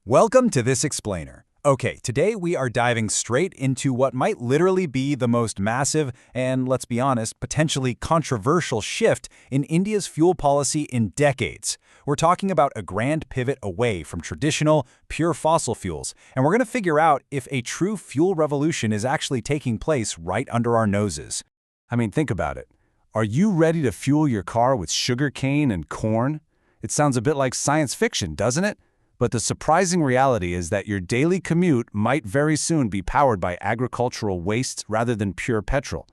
Welcome to This Explainer. Okay, today we are diving straight into what might literally be the most massive and, let's be honest, potentially controversial shift in India's fuel policy in decades. We're talking about a grand pivot away from traditional, pure fossil fuels, and we're going to figure out if a true fuel revolution is actually taking place right under our noses. I mean, think about it. Are you ready to fuel your car with sugarcane and corn? It sounds a bit like science fiction, doesn't it? But the surprising reality is that your daily commute might very soon be powered by agricultural wastes rather than pure petrol.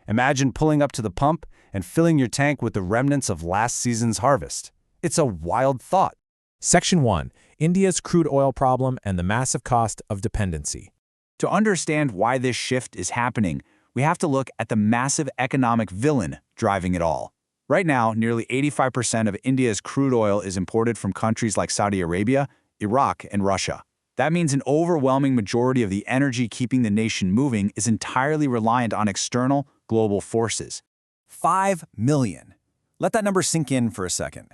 Imagine pulling up to the pump and filling your tank with the remnants of last season's harvest. It's a wild thought. Section 1. India's crude oil problem and the massive cost of dependency. To understand why this shift is happening, we have to look at the massive economic villain driving it all. Right now, nearly 85% of India's crude oil is imported from countries like Saudi Arabia, Iraq, and Russia. That means an overwhelming majority of the energy keeping the nation moving is entirely reliant on external, global forces. 5 million. Let that number sink in for a second.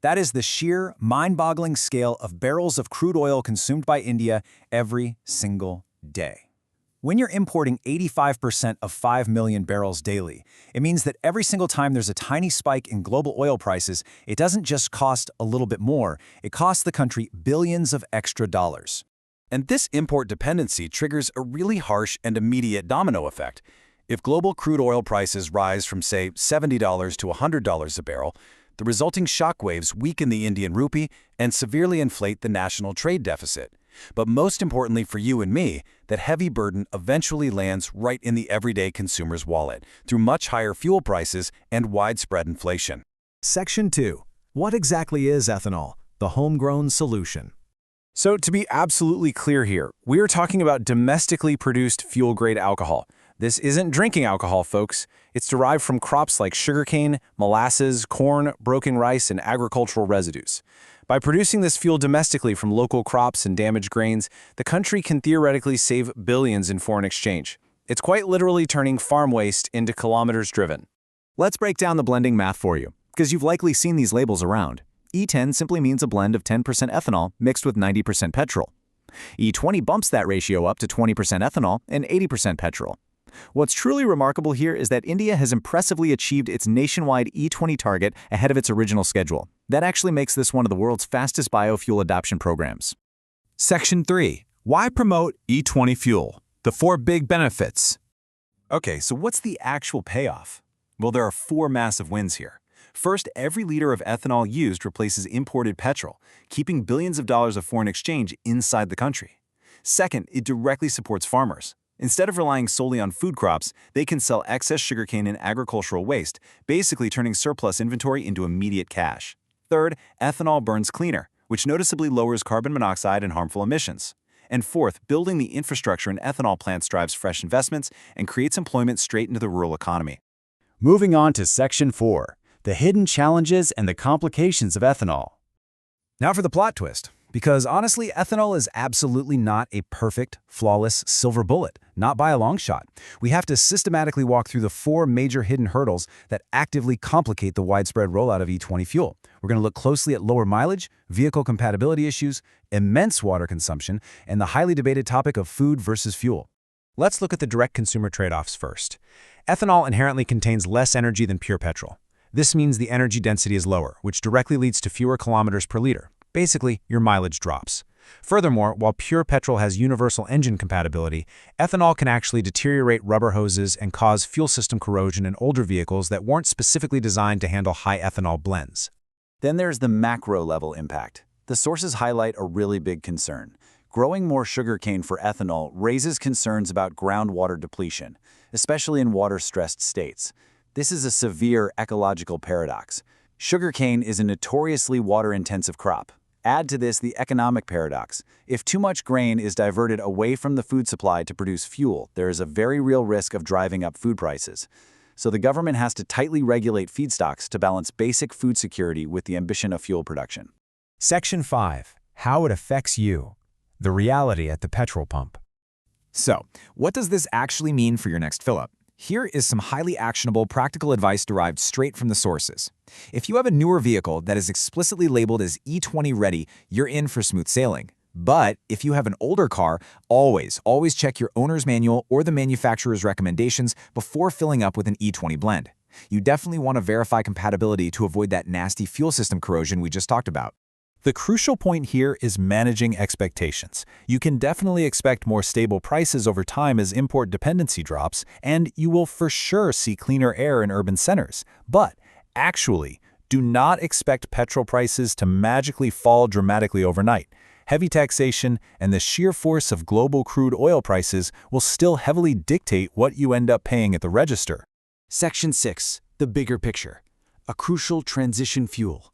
That is the sheer, mind-boggling scale of barrels of crude oil consumed by India every single day. When you're importing 85% of 5 million barrels daily, it means that every single time there's a tiny spike in global oil prices, it doesn't just cost a little bit more, it costs the country billions of extra dollars. And this import dependency triggers a really harsh and immediate domino effect. If global crude oil prices rise from, say, $70 to $100 a barrel, the resulting shockwaves weaken the Indian rupee and severely inflate the national trade deficit. But most importantly for you and me, that heavy burden eventually lands right in the everyday consumer's wallet through much higher fuel prices and widespread inflation. Section 2. What exactly is ethanol, the homegrown solution? So to be absolutely clear here, we're talking about domestically produced fuel-grade alcohol. This isn't drinking alcohol, folks. It's derived from crops like sugarcane, molasses, corn, broken rice, and agricultural residues. By producing this fuel domestically from local crops and damaged grains, the country can theoretically save billions in foreign exchange. It's quite literally turning farm waste into kilometers driven. Let's break down the blending math for you, because you've likely seen these labels around. E10 simply means a blend of 10% ethanol mixed with 90% petrol. E20 bumps that ratio up to 20% ethanol and 80% petrol. What's truly remarkable here is that India has impressively achieved its nationwide E20 target ahead of its original schedule. That actually makes this one of the world's fastest biofuel adoption programs. Section 3. Why promote E20 fuel? The 4 big benefits. Okay, so what's the actual payoff? Well, there are 4 massive wins here. First, every liter of ethanol used replaces imported petrol, keeping billions of dollars of foreign exchange inside the country. Second, it directly supports farmers. Instead of relying solely on food crops, they can sell excess sugarcane and agricultural waste, basically turning surplus inventory into immediate cash. Third, ethanol burns cleaner, which noticeably lowers carbon monoxide and harmful emissions. And fourth, building the infrastructure in ethanol plants drives fresh investments and creates employment straight into the rural economy. Moving on to Section 4, the hidden challenges and the complications of ethanol. Now for the plot twist. Because honestly, ethanol is absolutely not a perfect, flawless silver bullet, not by a long shot. We have to systematically walk through the 4 major hidden hurdles that actively complicate the widespread rollout of E20 fuel. We're going to look closely at lower mileage, vehicle compatibility issues, immense water consumption, and the highly debated topic of food versus fuel. Let's look at the direct consumer trade-offs first. Ethanol inherently contains less energy than pure petrol. This means the energy density is lower, which directly leads to fewer kilometers per liter. Basically, your mileage drops. Furthermore, while pure petrol has universal engine compatibility, ethanol can actually deteriorate rubber hoses and cause fuel system corrosion in older vehicles that weren't specifically designed to handle high ethanol blends. Then there's the macro-level impact. The sources highlight a really big concern. Growing more sugarcane for ethanol raises concerns about groundwater depletion, especially in water-stressed states. This is a severe ecological paradox. Sugarcane is a notoriously water-intensive crop. Add to this the economic paradox. If too much grain is diverted away from the food supply to produce fuel, there is a very real risk of driving up food prices. So the government has to tightly regulate feedstocks to balance basic food security with the ambition of fuel production. Section 5. How it affects you. The reality at the petrol pump. So, what does this actually mean for your next fill-up? Here is some highly actionable, practical advice derived straight from the sources. If you have a newer vehicle that is explicitly labeled as E20 ready, you're in for smooth sailing. But if you have an older car, always check your owner's manual or the manufacturer's recommendations before filling up with an E20 blend. You definitely want to verify compatibility to avoid that nasty fuel system corrosion we just talked about. The crucial point here is managing expectations. You can definitely expect more stable prices over time as import dependency drops, and you will for sure see cleaner air in urban centers. But actually, do not expect petrol prices to magically fall dramatically overnight. Heavy taxation and the sheer force of global crude oil prices will still heavily dictate what you end up paying at the register. Section 6. The bigger picture. A crucial transition fuel.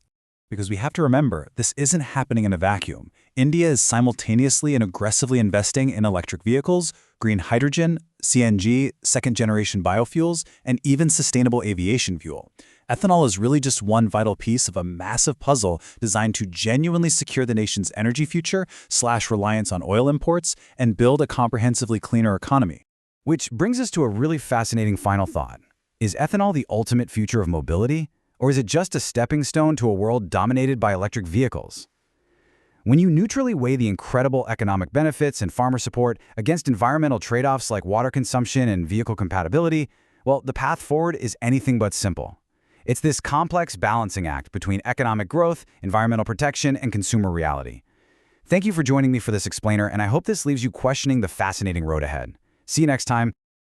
Because we have to remember, this isn't happening in a vacuum. India is simultaneously and aggressively investing in electric vehicles, green hydrogen, CNG, second-generation biofuels, and even sustainable aviation fuel. Ethanol is really just one vital piece of a massive puzzle designed to genuinely secure the nation's energy future / reliance on oil imports and build a comprehensively cleaner economy. Which brings us to a really fascinating final thought. Is ethanol the ultimate future of mobility? Or is it just a stepping stone to a world dominated by electric vehicles? When you neutrally weigh the incredible economic benefits and farmer support against environmental trade-offs like water consumption and vehicle compatibility, well, the path forward is anything but simple. It's this complex balancing act between economic growth, environmental protection, and consumer reality. Thank you for joining me for this explainer, and I hope this leaves you questioning the fascinating road ahead. See you next time.